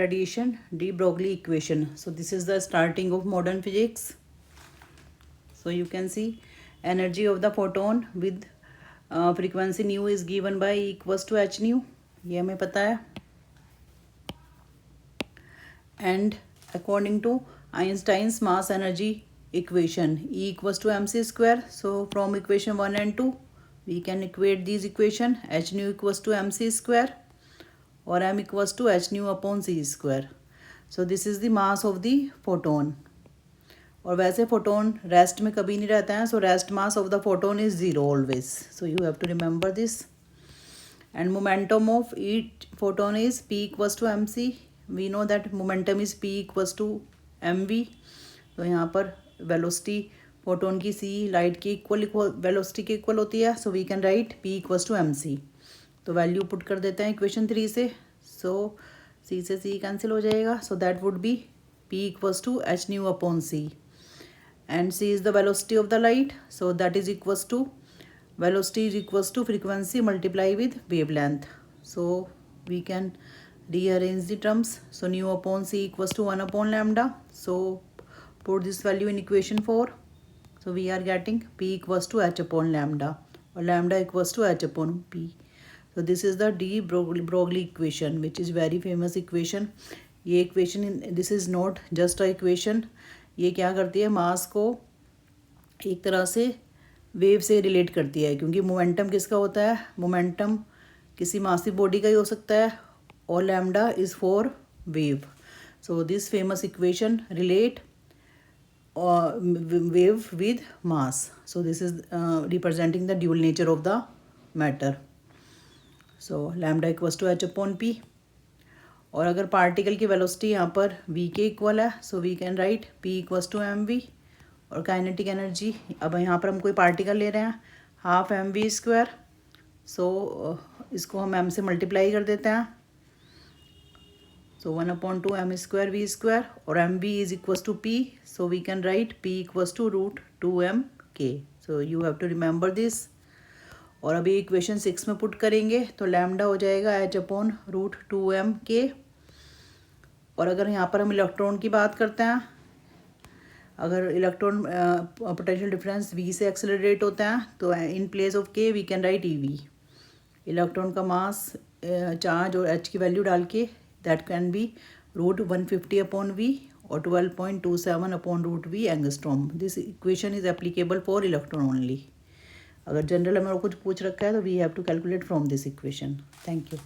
radiation, de Broglie equation. So this is the starting of modern physics. So you can see energy of the photon with frequency nu is given by E equals to h nu, ये हमें पता है. And according to Einstein's mass energy equation, E equals to mc square. So from equation 1 and 2 we can equate these equation. H nu equals to mc square or m equals to h nu upon c square. So this is the mass of the photon. और वैसे photon rest में कभी नहीं रहता है. So rest mass of the photon is zero always. So you have to remember this. And momentum of each photon is p equals to m c. We know that momentum is p equals to M v. तो यहाँ पर velocity photon की c light की equal velocity की equal होती है. So we can write p equals to m c. तो value put कर देते हैं इक्वेशन 3 से. सो c से c कैंसिल हो जाएगा. So that would be p equals to h nu upon c. And c is the velocity of the light, so that is equals to velocity is equals to frequency multiply with wavelength. So we can rearrange the terms. So nu upon c equals to 1 upon lambda. So put this value in equation 4. So we are getting p equals to h upon lambda or lambda equals to h upon p. So this is the de Broglie equation, which is very famous equation. ये equation, this is not just a equation. ये क्या करती है, मास को एक तरह से wave से रिलेट करती है. क्योंकि मोमेंटम किसका होता है, मोमेंटम किसी मासिव बॉडी का ही हो सकता है और lambda is for wave. So this famous equation relate wave with mass. So this is representing the dual nature of the matter. So lambda equals to h upon p. और अगर particle की velocity यहाँ पर v के equal है, so we can write p equals to M V. और kinetic energy, अब यहाँ पर हम कोई पार्टिकल ले रहे हैं half M V square. So इसको हम m से मल्टीप्लाई कर देते हैं. So 1 upon 2 m square V square और M V is equals to p. So we can write p equals to root 2m k. So you have to remember this. और अभी equation 6 में put करेंगे तो lambda हो जाएगा h upon root 2m k. और अगर यहाँ पर हम इलेक्ट्रॉन की बात करते हैं, अगर इलेक्ट्रॉन पोटेंशियल डिफरेंस v से एक्सेलरेट होता है तो in place of k we can write ev. Electron का मास, चार्ज और h की वैल्यू डाल के that can be root 150 upon v और 12.27 upon root v angstrom. This equation is applicable for electron only. अगर जनरल हमें कुछ पूछ रखा है तो we have to calculate from this equation. Thank you.